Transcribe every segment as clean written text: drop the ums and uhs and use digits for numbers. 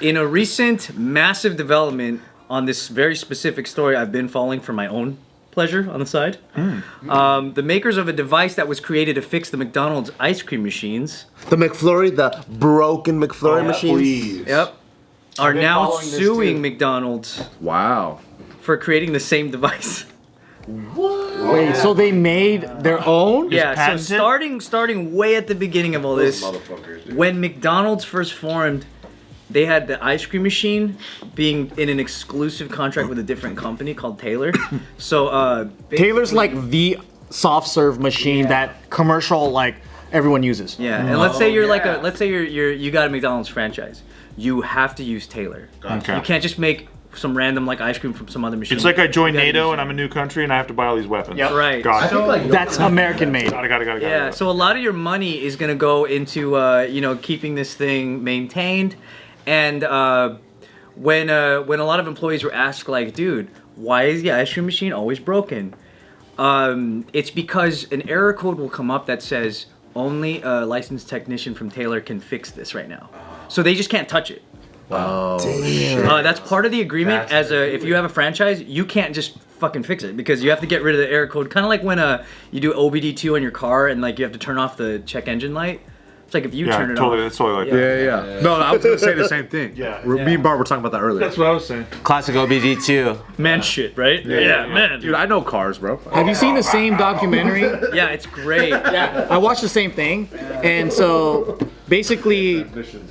In a recent massive development on this very specific story I've been following for my own pleasure on the side, the makers of a device that was created to fix the McDonald's ice cream machines. The McFlurry, the broken McFlurry machines. Please. Yep. Are now suing McDonald's. Wow. For creating the same device. What? Wait, so they made their own? Yeah, so starting way at the beginning of all this, when McDonald's first formed, they had the ice cream machine being in an exclusive contract with a different company called Taylor. So Taylor's like the soft serve machine that commercial like everyone uses. Yeah, and let's say you're you got a McDonald's franchise. You have to use Taylor. Gotcha. You can't just make some random like ice cream from some other machine. It's like I joined NATO and I'm a new country and I have to buy all these weapons. Yep. Right. Got it. That's American made. Got it. Yeah, so a lot of your money is gonna go into keeping this thing maintained, and when a lot of employees were asked like, dude, why is the ice cream machine always broken? It's because an error code will come up that says only a licensed technician from Taylor can fix this right now, so they just can't touch it. Wow. Damn. That's part of the agreement. If you have a franchise, you can't just fucking fix it because you have to get rid of the error code. Kind of like when you do OBD2 on your car and like you have to turn off the check engine light. It's like if you turn it off. It's totally like Yeah. No, I was gonna say the same thing. Yeah. Me and Bart were talking about that earlier. That's what I was saying. Classic OBD2. Man shit, right? Yeah, man. Dude, I know cars, bro. Have you seen the same documentary? Yeah, it's great. Yeah, I watched the same thing, and so basically,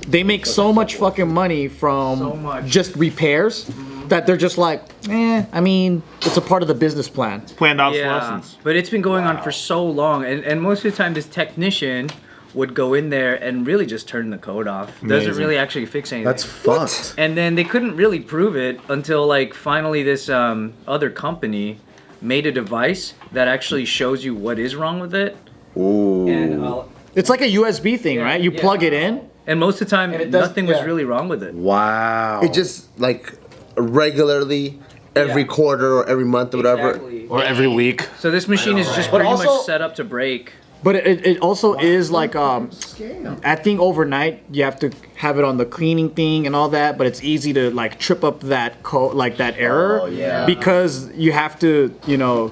they make so much fucking money from just repairs that they're just like, I mean, it's a part of the business plan. It's planned obsolescence. But it's been going on for so long, and most of the time, this technician would go in there and really just turn the code off. Doesn't really actually fix anything. That's fucked. And then they couldn't really prove it until like finally this other company made a device that actually shows you what is wrong with it. Ooh. And it's like a USB thing, right? You plug it in. And most of the time, nothing was really wrong with it. Wow. It just like regularly every quarter or every month or whatever. Exactly. Or every week. So this machine is just pretty much set up to break. But it also is like I think overnight you have to have it on the cleaning thing and all that, but it's easy to like trip up that that error because you have to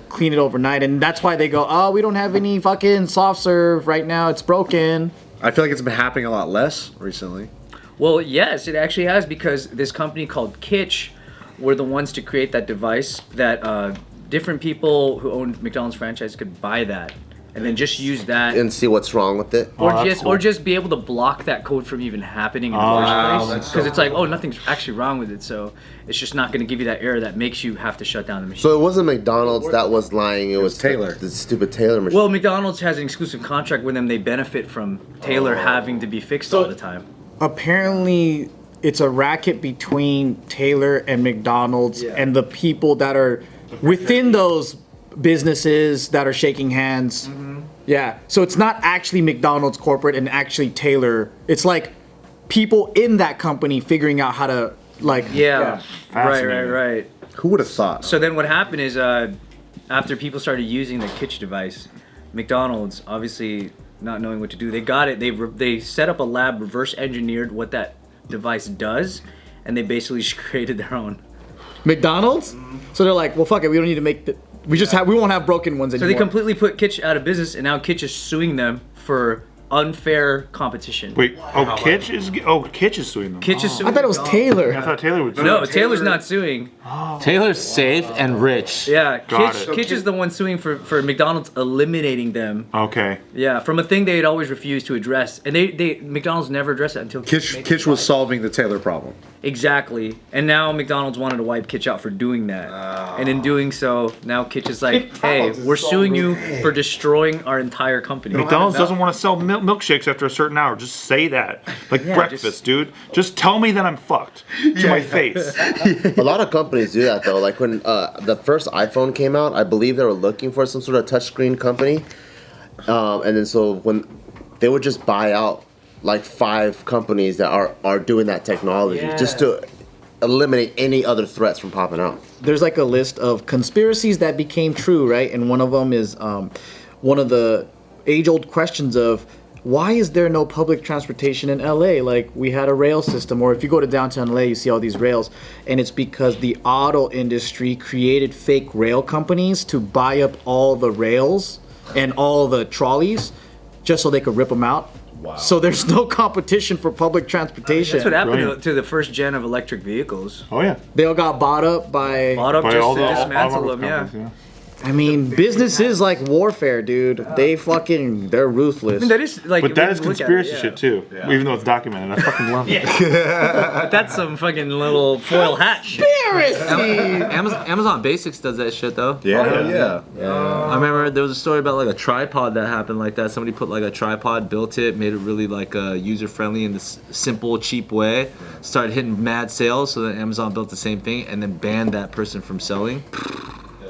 clean it overnight, and that's why they go, we don't have any fucking soft serve right now, it's broken. I feel like it's been happening a lot less recently. Well, yes, it actually has, because this company called Kitsch were the ones to create that device that different people who owned McDonald's franchise could buy that. And then just use that and see what's wrong with it, or just be able to block that code from even happening in the first place. Because it's like, nothing's actually wrong with it, so it's just not going to give you that error that makes you have to shut down the machine. So it wasn't McDonald's that was lying; it was Taylor, the stupid Taylor machine. Well, McDonald's has an exclusive contract with them. They benefit from Taylor having to be fixed all the time. Apparently, it's a racket between Taylor and McDonald's and the people that are within those businesses that are shaking hands. Yeah, so it's not actually McDonald's corporate and actually Taylor. It's like people in that company figuring out how to right. Who would have thought? So then what happened is after people started using the Kitsch device, McDonald's, obviously not knowing what to do, they got it. They set up a lab, reverse engineered what that device does, and they basically just created their own. McDonald's? So they're like, well, fuck it, we don't need to make the... We won't have broken ones anymore. So they completely put Kitsch out of business, and now Kitsch is suing them for unfair competition. Wait, Kitsch is suing them. Kitsch is suing. I thought it was Taylor. I thought Taylor would sue. No, Taylor's not suing. Taylor's safe and rich. Yeah, Got it. Kitsch is the one suing for McDonald's eliminating them. Okay. Yeah, from a thing they had always refused to address, and McDonald's never addressed it until Kitsch was solving the Taylor problem. Exactly, and now McDonald's wanted to wipe Kitsch out for doing that, and in doing so, now Kitsch is like, "Hey, we're suing you for destroying our entire company." McDonald's doesn't want to sell milkshakes after a certain hour. Just say that, like breakfast, dude. Just tell me that I'm fucked to my face. A lot of companies do that though. Like when the first iPhone came out, I believe they were looking for some sort of touchscreen company, and then so when they would just buy out like 5 companies that are doing that technology just to eliminate any other threats from popping out. There's like a list of conspiracies that became true, right? And one of them is one of the age-old questions of why is there no public transportation in LA? Like, we had a rail system, or if you go to downtown LA, you see all these rails, and it's because the auto industry created fake rail companies to buy up all the rails and all the trolleys just so they could rip them out. Wow. So there's no competition for public transportation. That's what happened Brilliant. to the first gen of electric vehicles. Oh yeah. They all got bought up by... Bought up By just all to the dismantle automotive them, yeah. companies, I mean, business is like warfare, dude. They're ruthless. I mean, that is like, But that when is you look at conspiracy it, yeah. shit too. Even though it's documented, I fucking love it. But that's some fucking little foil hat shit. Conspiracy! Amazon Basics does that shit though. Yeah. I remember there was a story about like a tripod that happened like that. Somebody put like a tripod, built it, made it really like user friendly in this simple, cheap way. Started hitting mad sales, so then Amazon built the same thing and then banned that person from selling.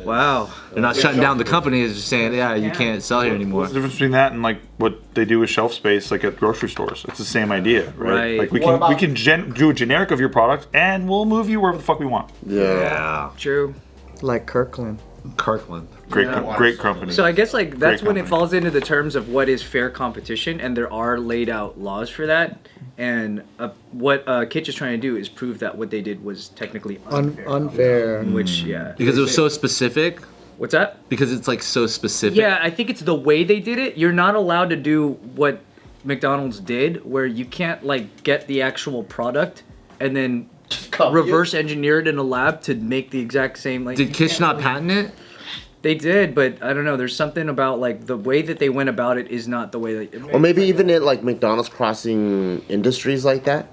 Wow. They're not shutting down the company; it's just saying, yeah, you can't sell here anymore. What's the difference between that and like what they do with shelf space, like at grocery stores? It's the same idea, right? Right. Like we can do a generic of your product, and we'll move you wherever the fuck we want. Yeah. True. Like Kirkland. Kirkland. Great company. So I guess like that's Great when it company. falls into the terms of what is fair competition, and there are laid out laws for that. And what Kitch is trying to do is prove that what they did was technically unfair. Unfair. Which, yeah. Because it was so specific. What's that? Because it's like so specific. Yeah, I think it's the way they did it. You're not allowed to do what McDonald's did, where you can't like get the actual product and then reverse engineer it in a lab to make the exact same like. Did Kitch not patent it? They did, but I don't know. There's something about like the way that they went about it is not the way that. Or maybe even in like McDonald's crossing industries like that.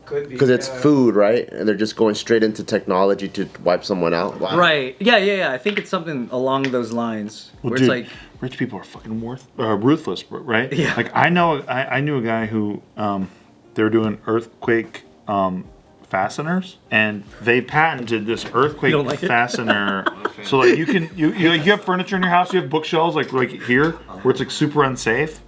Could be Because it's food, right? And they're just going straight into technology to wipe someone out. Wow. Right. Yeah. I think it's something along those lines Well, where dude, it's like. rich people are fucking ruthless, right? Yeah. Like I knew a guy who they were doing earthquake fasteners, and they patented this earthquake don't like it? fastener. So like you have furniture in your house, you have bookshelves like here where it's like super unsafe.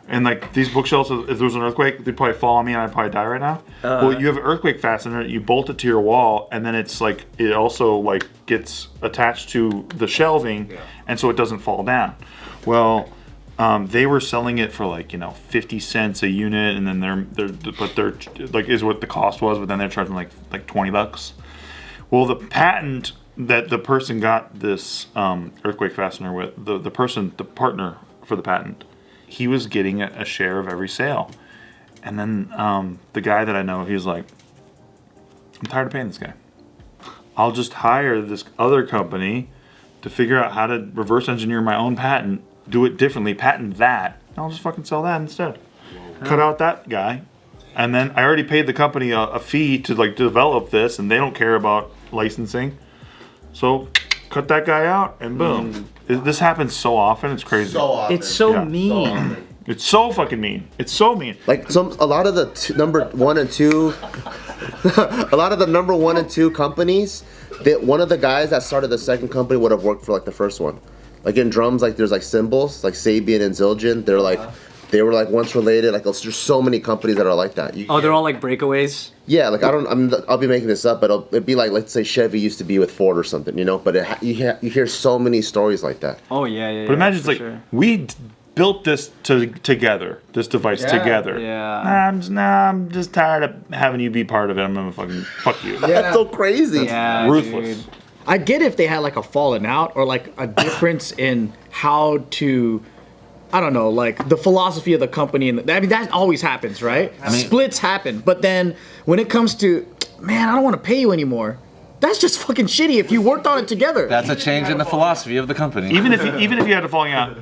And like these bookshelves, if there was an earthquake, they'd probably fall on me and I'd probably die right now. Well, you have an earthquake fastener, you bolt it to your wall, and then it's like it also like gets attached to the shelving, and so it doesn't fall down. Well, they were selling it for like 50 cents a unit, and then they're like is what the cost was, but then they're charging like $20. Well, the patent that the person got this earthquake fastener with, the partner for the patent, he was getting a share of every sale. And then the guy that I know, he's like, I'm tired of paying this guy. I'll just hire this other company to figure out how to reverse engineer my own patent, do it differently, patent that, and I'll just fucking sell that instead. Cut out that guy. And then I already paid the company a fee to like develop this, and they don't care about licensing. So cut that guy out, and boom. This happens so often, it's crazy. So often. It's so Yeah. mean. It's so fucking mean. It's so mean. Like a lot of the number 1 and 2, a lot of the number 1 and 2 companies, one of the guys that started the second company would have worked for like the first one. Like in drums, like there's like cymbals, like Sabian and Zildjian. They were like once related. Like there's so many companies that are like that. Oh, they're all like breakaways. Yeah, like I'll be making this up, but it'd be like, let's say Chevy used to be with Ford or something, But you hear so many stories like that. Oh yeah. But imagine it's like we built this together, this device together. Yeah. I'm just tired of having you be part of it. I'm gonna fucking fuck you. That's so crazy. Yeah. Ruthless. Dude. I get if they had like a falling out or like a difference in how to, I don't know, like the philosophy of the company. And I mean, that always happens, right? Splits happen. But then when it comes to, man, I don't want to pay you anymore. That's just fucking shitty if you worked on it together. That's a change in the philosophy of the company. Even if you had a falling out,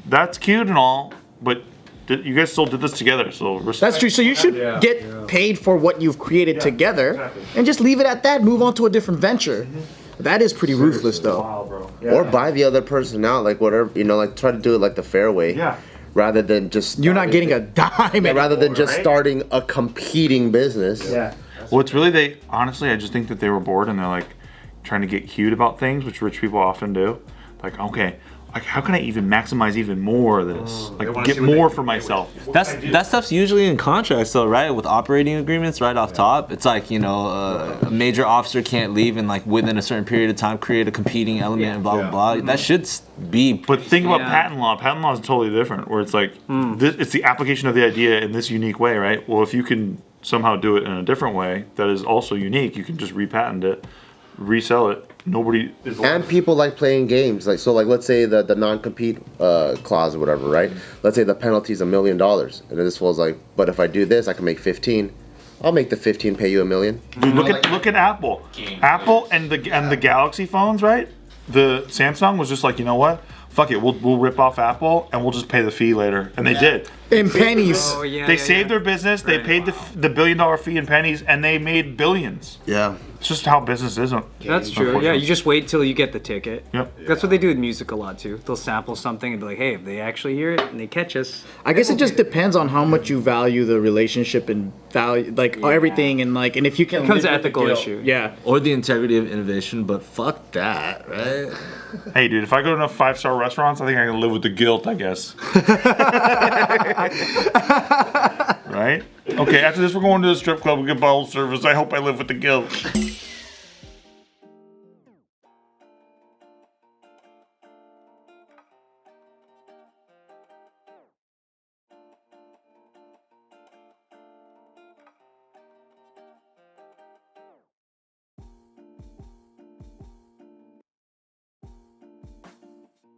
that's cute and all, but you guys still did this together, so respect. That's true. So you should get paid for what you've created together and just leave it at that. Move on to a different venture. That is pretty ruthless, though. Wow, bro. Or buy the other person out, like whatever, like try to do it like the fair way. Yeah. Rather than just You're not getting a dime. rather than just right? starting a competing business. Yeah. Well, it's really honestly, I just think that they were bored and they're like trying to get cute about things, which rich people often do. Like, okay, like, how can I even maximize even more of this? Like, get more for myself. That stuff's usually in contracts, though, right? With operating agreements, right off top, it's like, you know, a major officer can't leave and like within a certain period of time create a competing element and blah blah blah. That should be. But think about patent law. Patent law is totally different, where it's like it's the application of the idea in this unique way, right? Well, if you can somehow do it in a different way that is also unique, you can just repatent it, resell it. Nobody is. And people like playing games. Like, so, like, let's say the non-compete clause or whatever, right? Let's say the penalty is $1 million, and then this was like, but if I do this, I can make 15. I'll make the 15 pay you $1 million. Dude, look at Apple. Apple and the Galaxy phones, right? The Samsung was just like, you know what? Fuck it, we'll rip off Apple and we'll just pay the fee later, and they did. In pennies. Oh, yeah, They saved their business. They paid the $1 billion fee in pennies, and they made billions. Yeah. It's just how business is. That's true. Yeah, you just wait till you get the ticket. Yep. That's what they do with music a lot too. They'll sample something and be like, "Hey, if they actually hear it and they catch us." I guess it just depends on how much you value the relationship and value, like everything, and like, and if you can. It becomes live an with the ethical guilt. issue. Yeah. Or the integrity of innovation, but fuck that, right? Hey, dude, if I go to enough 5-star restaurants, I think I can live with the guilt, I guess. Right? Okay, after this, we're going to the strip club. We get bottle service. I hope I live with the guilt.